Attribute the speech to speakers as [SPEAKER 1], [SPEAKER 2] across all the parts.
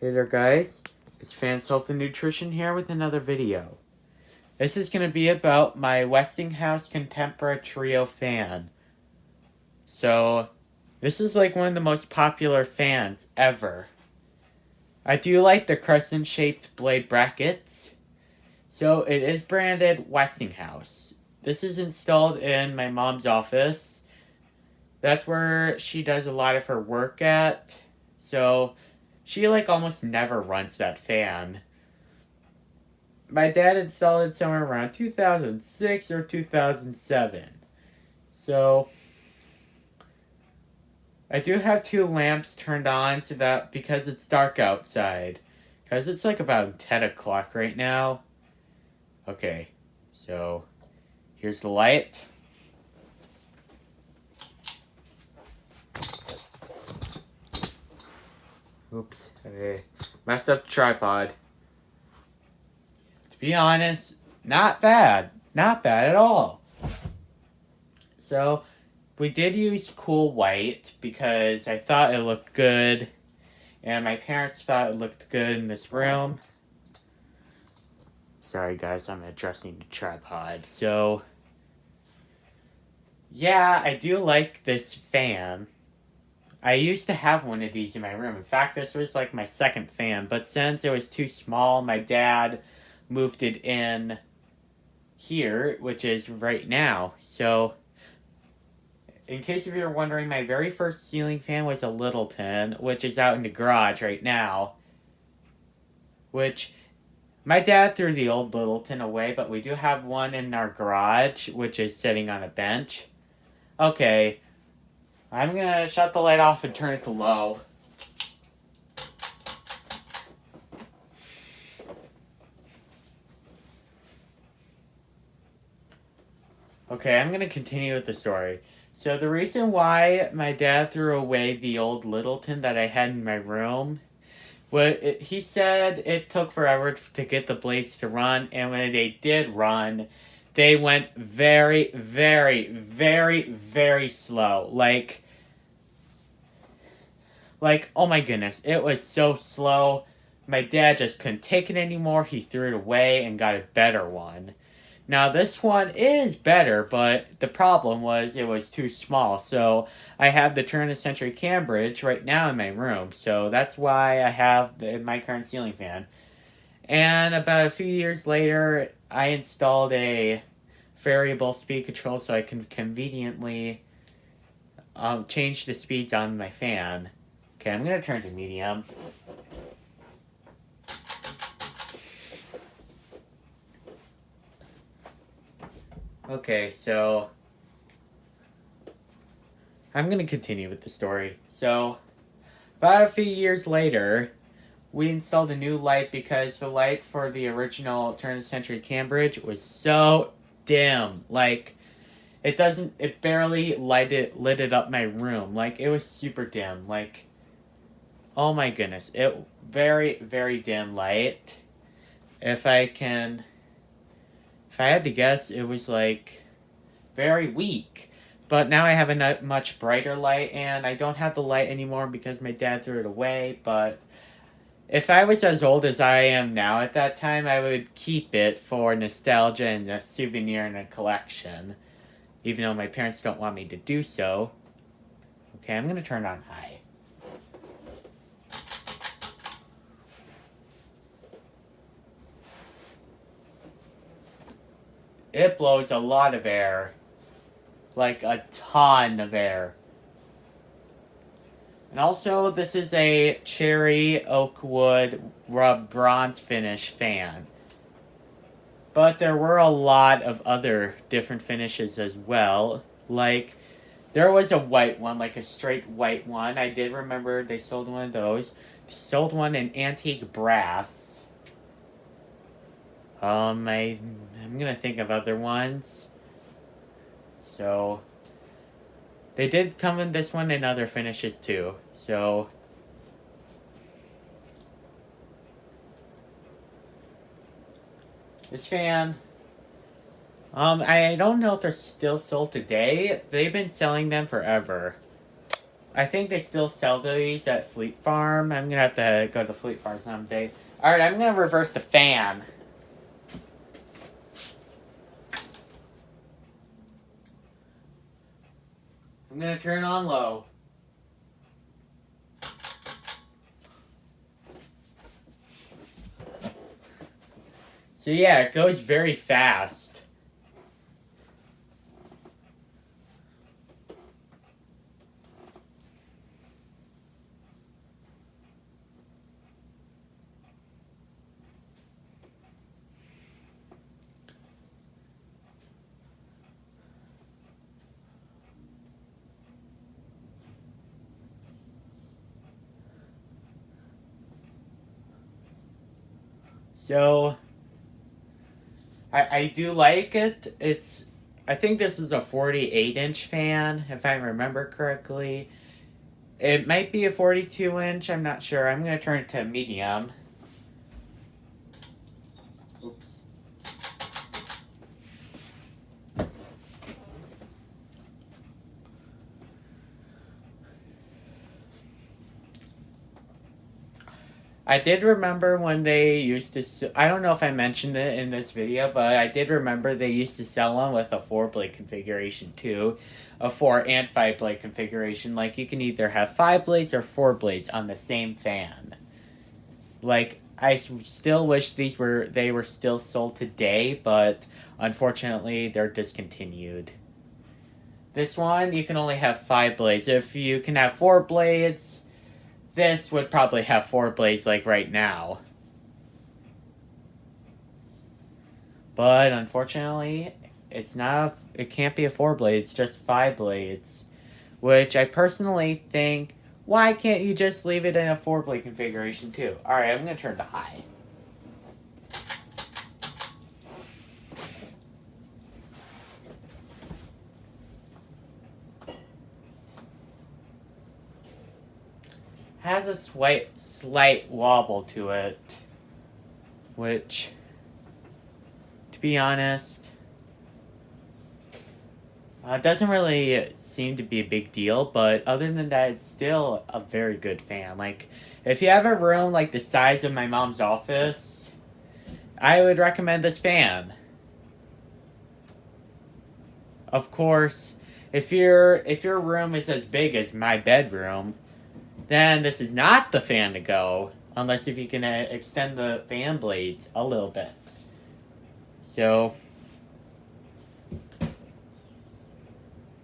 [SPEAKER 1] Hey there guys, it's Fans Health and Nutrition here with another video. This is going to be about my Westinghouse Contempra Trio fan. So, this is like one of the most popular fans ever. I do like the crescent-shaped blade brackets. So, it is branded Westinghouse. This is installed in my mom's office. That's where she does a lot of her work at. So, she almost never runs that fan. My dad installed it somewhere around 2006 or 2007. So I do have two lamps turned on so that because it's dark outside. Because it's about 10 o'clock right now. Okay, so here's the light. Oops, I messed up the tripod. To be honest, not bad. Not bad at all. So, we did use cool white because I thought it looked good. And my parents thought it looked good in this room. Sorry guys, I'm adjusting the tripod. So, yeah, I do like this fan. I used to have one of these in my room. In fact, this was like my second fan. But since it was too small, my dad moved it in here, which is right now. So, in case if you're wondering, my very first ceiling fan was a Littleton, which is out in the garage right now. Which, my dad threw the old Littleton away, but we do have one in our garage, which is sitting on a bench. Okay, I'm gonna shut the light off and turn it to low. Okay, I'm gonna continue with the story. So the reason why my dad threw away the old Littleton that I had in my room, he said it took forever to get the blades to run, and when they did run, they went very, very, very, very slow. Like, oh my goodness, it was so slow. My dad just couldn't take it anymore. He threw it away and got a better one. Now, this one is better, but the problem was it was too small. So, I have the turn of the century Cambridge right now in my room. So, that's why I have my current ceiling fan. And about a few years later, I installed a variable speed control so I can conveniently change the speeds on my fan. Okay, I'm going to turn to medium. Okay, so I'm going to continue with the story. So, about a few years later, we installed a new light because the light for the original turn of the century Cambridge was so dim. Like, it barely lit it up my room. Like, it was super dim. Like, oh my goodness. Very, very dim light. If I had to guess, it was like very weak. But now I have a much brighter light, and I don't have the light anymore because my dad threw it away. But if I was as old as I am now at that time, I would keep it for nostalgia and a souvenir and a collection. Even though my parents don't want me to do so. Okay, I'm going to turn on high. It blows a lot of air. Like a ton of air. And also, this is a cherry oak wood rub bronze finish fan. But there were a lot of other different finishes as well. Like, there was a white one, like a straight white one. I did remember they sold one of those. They sold one in antique brass. I'm gonna think of other ones. So, they did come in this one and other finishes too. So, this fan, I don't know if they're still sold today. They've been selling them forever. I think they still sell these at Fleet Farm. I'm gonna have to go to Fleet Farm someday. Alright, I'm gonna reverse the fan. I'm gonna turn it on low. So yeah, it goes very fast. So I do like it. I think this is a 48-inch fan, if I remember correctly. It might be a 42-inch, I'm not sure. I'm going to turn it to medium. Oops. I did remember when they used to... I don't know if I mentioned it in this video, but I did remember they used to sell one with a 4-blade configuration too. A 4 and 5-blade configuration. Like, you can either have 5 blades or 4 blades on the same fan. Like, I still wish they were still sold today, but unfortunately they're discontinued. This one, you can only have 5 blades. If you can have 4 blades... This would probably have 4 blades like right now. But unfortunately, it can't be a 4-blade, it's just 5 blades. Which I personally think, why can't you just leave it in a 4-blade configuration too? Alright, I'm going to turn to high. Has a slight wobble to it, which, to be honest, doesn't really seem to be a big deal, but other than that, it's still a very good fan. Like, if you have a room like the size of my mom's office, I would recommend this fan. Of course, if your room is as big as my bedroom, then this is not the fan to go, unless if you can extend the fan blades a little bit. So,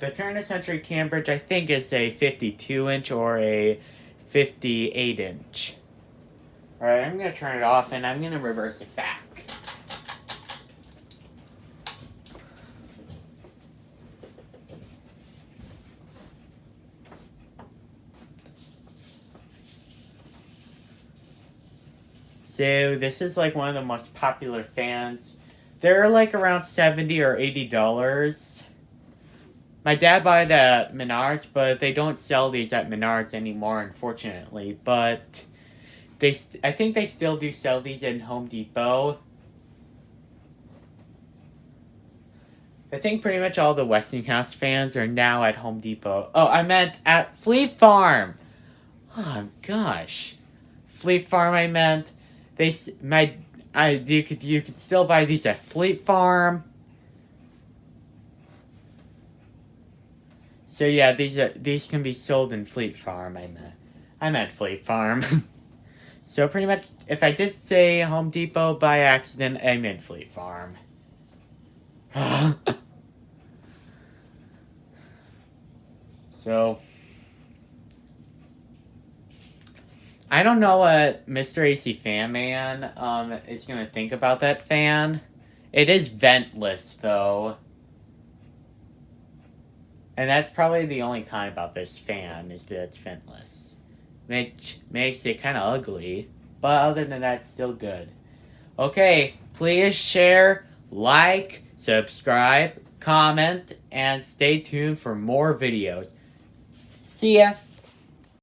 [SPEAKER 1] the turn of century Cambridge, I think it's a 52-inch or a 58-inch. Alright, I'm going to turn it off and I'm going to reverse it back. So this is like one of the most popular fans. They're like around $70 or $80. My dad bought it at Menards, but they don't sell these at Menards anymore, unfortunately. But I think they still do sell these in Home Depot. I think pretty much all the Westinghouse fans are now at Home Depot. Oh, I meant at Fleet Farm. Oh gosh, Fleet Farm. I meant. You could still buy these at Fleet Farm. So yeah, these can be sold in Fleet Farm. I meant Fleet Farm. So pretty much, if I did say Home Depot by accident, I meant Fleet Farm. So I don't know what Mr. AC Fan Man is gonna think about that fan. It is ventless though. And that's probably the only con about this fan, is that it's ventless. Which makes it kinda ugly. But other than that, it's still good. Okay, please share, like, subscribe, comment, and stay tuned for more videos. See ya!